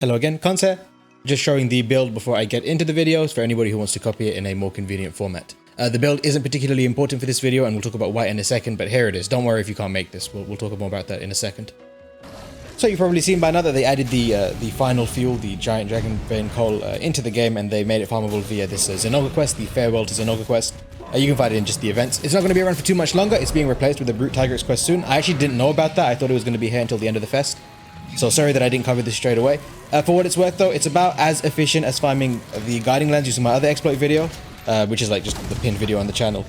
Hello again, Cons here. Just showing the build before I get into the videos for anybody who wants to copy it in a more convenient format. The build isn't particularly important for this video, and we'll talk about why in a second, but here it is. Don't worry if you can't make this. We'll talk more about that in a second. So you've probably seen by now that they added the final fuel, the giant Dragonvein Coal, into the game, and they made it farmable via this Zinogre quest, the Farewell to Zinogre quest. You can find it in just the events. It's not going to be around for too much longer. It's being replaced with the Brute Tigress quest soon. I actually didn't know about that. I thought it was going to be here until the end of the fest. So sorry that I didn't cover this straight away. For what it's worth though, it's about as efficient as farming the guiding lens using my other exploit video, which is like just the pinned video on the channel.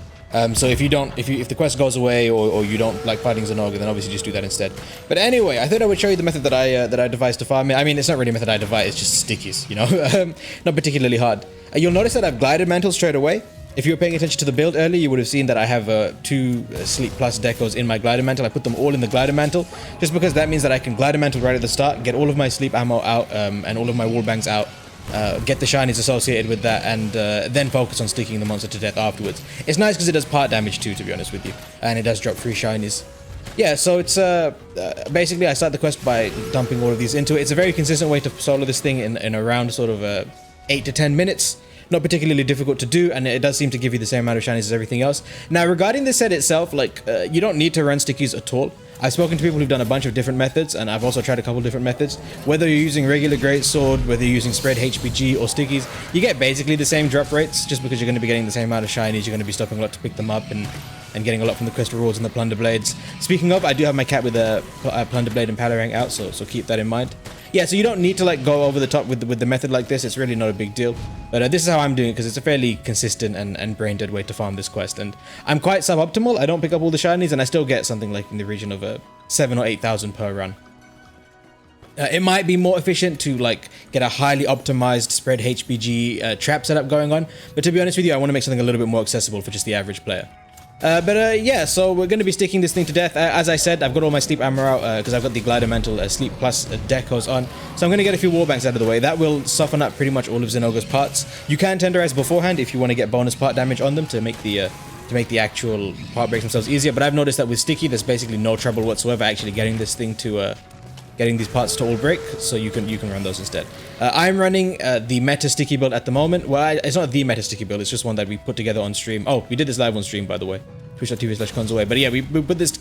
So if the quest goes away or you don't like fighting Zinogre, then obviously just do that instead. But anyway, I thought I would show you the method that I devised to farm it. I mean, it's not really a method I devised, it's just stickies, you know, not particularly hard. You'll notice that I've glided mantle straight away. If you were paying attention to the build earlier, you would have seen that I have 2 Sleep Plus decos in my glider mantle. I put them all in the glider mantle, just because that means that I can glider mantle right at the start, get all of my sleep ammo out, and all of my wall bangs out, get the shinies associated with that, and then focus on sticking the monster to death afterwards. It's nice because it does part damage too, to be honest with you, and it does drop 3 shinies. Yeah, so it's basically I start the quest by dumping all of these into it. It's a very consistent way to solo this thing in around sort of 8 to 10 minutes. Not particularly difficult to do, and it does seem to give you the same amount of shinies as everything else. Now, regarding the set itself, like, you don't need to run stickies at all. I've spoken to people who've done a bunch of different methods, and I've also tried a couple different methods. Whether you're using regular greatsword, whether you're using spread HPG or stickies, you get basically the same drop rates, just because you're going to be getting the same amount of shinies, you're going to be stopping a lot to pick them up, and getting a lot from the Crest Rewards and the Plunder Blades. Speaking of, I do have my cat with a Plunder Blade and Palarang out, so keep that in mind. Yeah, so you don't need to like go over the top with the method like this. It's really not a big deal. But this is how I'm doing it because it's a fairly consistent and brain dead way to farm this quest. And I'm quite suboptimal. I don't pick up all the shinies, and I still get something like in the region of 7,000 or 8,000 per run. It might be more efficient to like get a highly optimized spread HPG trap setup going on. But to be honest with you, I want to make something a little bit more accessible for just the average player. Yeah, so we're going to be sticking this thing to death. As I said, I've got all my sleep ammo out because I've got the glider mantle Sleep Plus decos on. So I'm going to get a few wallbangs out of the way. That will soften up pretty much all of Zinogre's parts. You can tenderize beforehand if you want to get bonus part damage on them to make the actual part breaks themselves easier. But I've noticed that with sticky, there's basically no trouble whatsoever actually getting this thing to getting these parts to all break, so you can run those instead. I'm running the meta sticky build at the moment. Well, it's not the meta sticky build, it's just one that we put together on stream. Oh, we did this live on stream, by the way. Twitch.tv/consaway. But yeah, we put this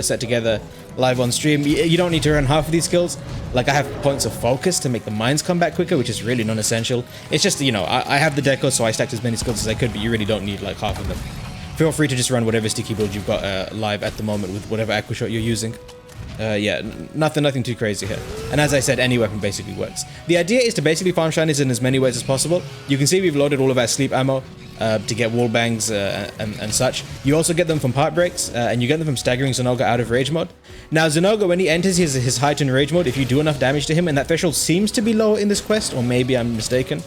set together live on stream. You don't need to run half of these skills. Like, I have points of focus to make the mines come back quicker, which is really non-essential. It's just, you know, I have the deco, so I stacked as many skills as I could, but you really don't need like half of them. Feel free to just run whatever sticky build you've got live at the moment with whatever epxloit you're using. Yeah, nothing too crazy here. And as I said, any weapon basically works. The idea is to basically farm shinies in as many ways as possible. You can see we've loaded all of our sleep ammo to get wall bangs and such. You also get them from part breaks, and you get them from staggering Zinogre out of rage mode. Now, Zinogre, when he enters his heightened rage mode, if you do enough damage to him, and that threshold seems to be lower in this quest, or maybe I'm mistaken,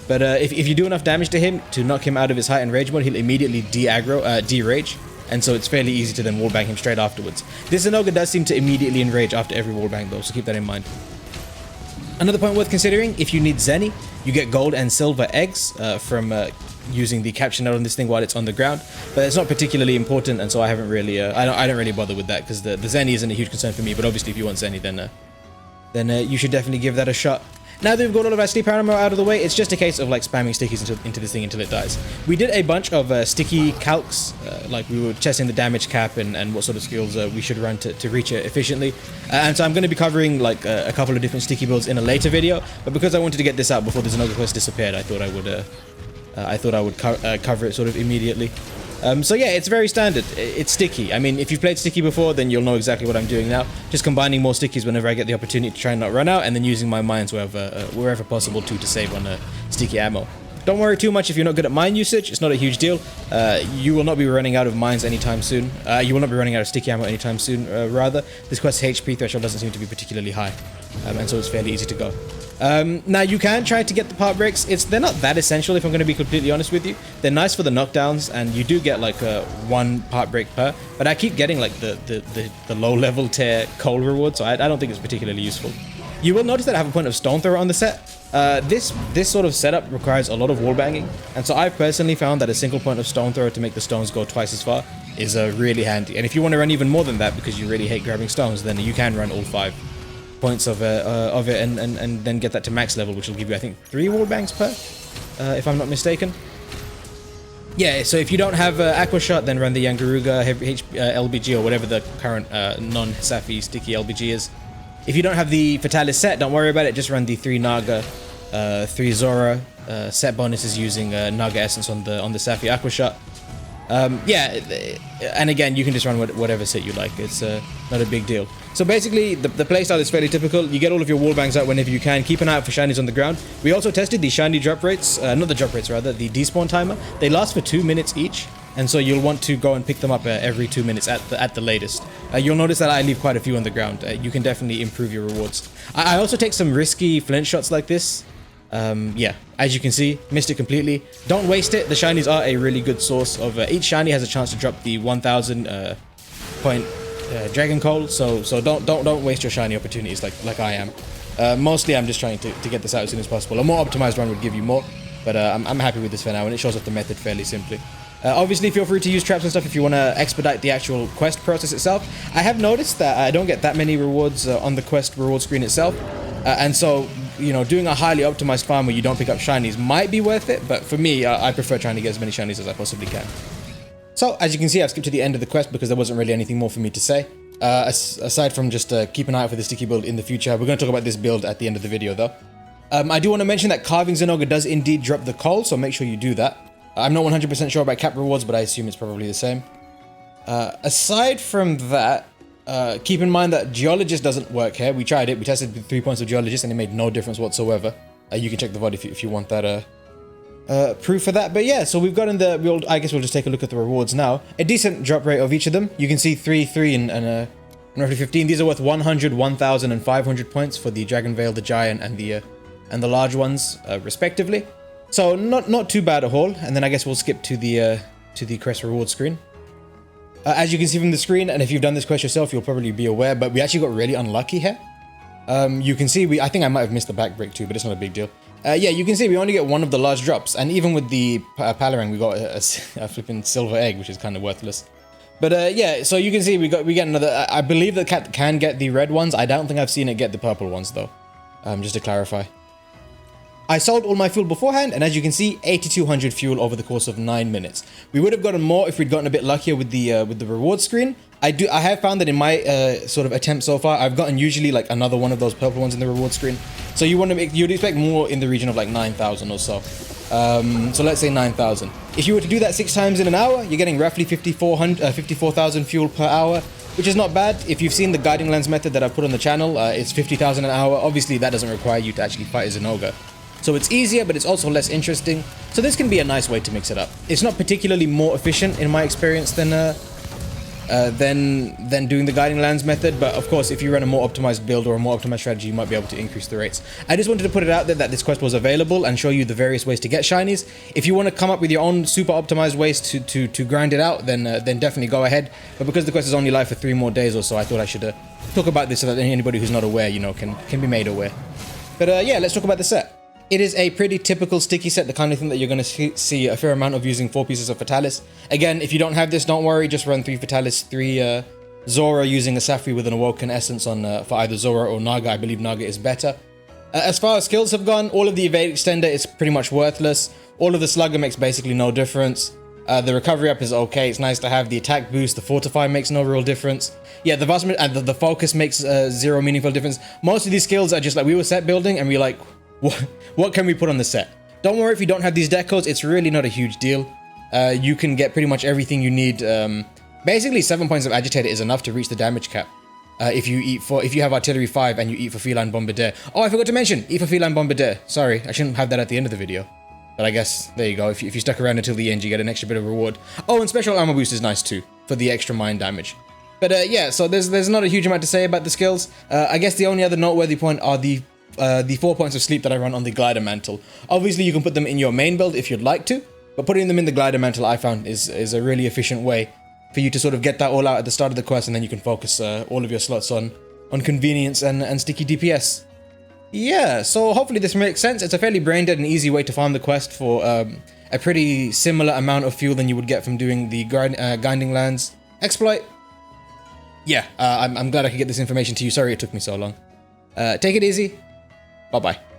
but if you do enough damage to him to knock him out of his heightened rage mode, he'll immediately de-rage. And so it's fairly easy to then wallbang him straight afterwards. This Zinogre does seem to immediately enrage after every wallbang though, so keep that in mind. Another point worth considering, if you need Zenny, you get gold and silver eggs from using the capture node on this thing while it's on the ground. But it's not particularly important, and so I haven't really, I don't really bother with that, because the Zenny isn't a huge concern for me, but obviously if you want Zenny, then you should definitely give that a shot. Now that we've got all of our sleep ammo out of the way, it's just a case of like spamming stickies into this thing until it dies. We did a bunch of sticky calcs, like we were testing the damage cap and what sort of skills we should run to reach it efficiently. And so I'm going to be covering like a couple of different sticky builds in a later video, but because I wanted to get this out before the Zinogre quest disappeared, I thought I would cover it sort of immediately. So yeah, it's very standard. It's sticky. I mean, if you've played sticky before, then you'll know exactly what I'm doing now. Just combining more stickies whenever I get the opportunity to try and not run out, and then using my mines wherever possible to save on sticky ammo. Don't worry too much if you're not good at mine usage. It's not a huge deal. You will not be running out of mines anytime soon. You will not be running out of sticky ammo anytime soon, rather. This quest's HP threshold doesn't seem to be particularly high, and so it's fairly easy to go. Now you can try to get the part breaks. They're not that essential if I'm going to be completely honest with you. They're nice for the knockdowns, and you do get like 1 part break per, but I keep getting like the low level tier coal reward, so I don't think it's particularly useful. You will notice that I have a point of stone thrower on the set. This sort of setup requires a lot of wall banging, and so I've personally found that a single point of stone thrower to make the stones go twice as far is really handy. And if you want to run even more than that because you really hate grabbing stones, then you can run all 5. points of it and then get that to max level, which will give you, I think, 3 wall bangs per, if I'm not mistaken. Yeah, so if you don't have Aqua Shot, then run the Yangaruga LBG or whatever the current non-Safi sticky LBG is. If you don't have the Fatalis set, don't worry about it. Just run the 3 Naga, 3 Zora set bonuses using Naga Essence on the Safi Aqua Shot. Yeah, and again, you can just run whatever set you like. It's not a big deal. So basically, the playstyle is fairly typical. You get all of your wall bangs out whenever you can. Keep an eye out for shinies on the ground. We also tested the shiny drop rates, not the drop rates rather, the despawn timer. They last for 2 minutes each, and so you'll want to go and pick them up every 2 minutes at the latest. You'll notice that I leave quite a few on the ground. You can definitely improve your rewards. I also take some risky flint shots like this. Yeah, as you can see, missed it completely. Don't waste it. The shinies are a really good source of each shiny has a chance to drop the 1000 point Dragon Coal, so don't waste your shiny opportunities like I am. Mostly I'm just trying to get this out as soon as possible. A more optimized run would give you more, but I'm happy with this for now, and it shows off the method fairly simply. Obviously, feel free to use traps and stuff if you want to expedite the actual quest process itself. I have noticed that I don't get that many rewards on the quest reward screen itself, and so, you know, doing a highly optimized farm where you don't pick up shinies might be worth it, but for me, I prefer trying to get as many shinies as I possibly can. So, as you can see, I've skipped to the end of the quest because there wasn't really anything more for me to say. Aside from just keep an eye out for the sticky build in the future. We're going to talk about this build at the end of the video, though. I do want to mention that carving Zinogre does indeed drop the coal, so make sure you do that. I'm not 100% sure about cap rewards, but I assume it's probably the same. Aside from that, keep in mind that Geologist doesn't work here. We tried it. We tested with 3 points of Geologist, and it made no difference whatsoever. You can check the VOD if you want that proof for that. But yeah, so we've gotten the... I guess we'll just take a look at the rewards now. A decent drop rate of each of them. You can see 3, 3, and roughly 15. These are worth 100, 1,000, and 500 points for the Dragonveil, the Giant, and the large ones, respectively. So not too bad at all. And then I guess we'll skip to the Crest Rewards screen. As you can see from the screen, and if you've done this quest yourself, you'll probably be aware, but we actually got really unlucky here. You can see I think I might have missed the back break too, but it's not a big deal. Yeah, you can see we only get one of the large drops, and even with the Palarang, we got a flipping silver egg, which is kind of worthless. But yeah, so you can see we get another. I believe the cat can get the red ones. I don't think I've seen it get the purple ones though. Just to clarify. I sold all my fuel beforehand, and as you can see, 8,200 fuel over the course of 9 minutes. We would have gotten more if we'd gotten a bit luckier with the reward screen. I have found that in my sort of attempt so far, I've gotten usually like another one of those purple ones in the reward screen. So you'd expect more in the region of like 9,000 or so. So let's say 9,000. If you were to do that 6 times in an hour, you're getting roughly 54,000 fuel per hour, which is not bad. If you've seen the guiding lens method that I've put on the channel, it's 50,000 an hour. Obviously, that doesn't require you to actually fight a Zinogre. So it's easier, but it's also less interesting. So this can be a nice way to mix it up. It's not particularly more efficient in my experience than doing the guiding lands method. But of course, if you run a more optimized build or a more optimized strategy, you might be able to increase the rates. I just wanted to put it out there that this quest was available and show you the various ways to get shinies. If you want to come up with your own super optimized ways to grind it out, then definitely go ahead. But because the quest is only live for 3 more days or so, I thought I should talk about this so that anybody who's not aware, you know, can be made aware. But yeah, let's talk about the set. It is a pretty typical sticky set, the kind of thing that you're going to see a fair amount of using 4 pieces of Fatalis. Again, if you don't have this, don't worry, just run 3 Fatalis, 3 Zora using a Safri with an Awoken Essence on for either Zora or Naga. I believe Naga is better. As far as skills have gone, all of the Evade Extender is pretty much worthless. All of the Slugger makes basically no difference. The Recovery Up is okay, it's nice to have. The Attack Boost, the Fortify makes no real difference. Yeah, the Focus makes 0 meaningful difference. Most of these skills are just like, we were set building and we're like, what can we put on the set? Don't worry if you don't have these decos, it's really not a huge deal. You can get pretty much everything you need. Basically, 7 points of Agitator is enough to reach the damage cap. If you have Artillery 5 and you eat for Feline Bombardier. Oh, I forgot to mention, eat for Feline Bombardier. Sorry, I shouldn't have that at the end of the video. But I guess, there you go. If you stuck around until the end, you get an extra bit of reward. Oh, and Special Armor Boost is nice too, for the extra mine damage. But yeah, so there's not a huge amount to say about the skills. I guess the only other noteworthy point are the 4 points of sleep that I run on the Glider Mantle. Obviously, you can put them in your main build if you'd like to, but putting them in the Glider Mantle I found is a really efficient way for you to sort of get that all out at the start of the quest, and then you can focus all of your slots on convenience and sticky DPS. Yeah, so hopefully this makes sense. It's a fairly brain-dead and easy way to farm the quest for a pretty similar amount of fuel than you would get from doing the Guiding Lands exploit. Yeah, I'm glad I could get this information to you. Sorry it took me so long. Take it easy. Bye-bye.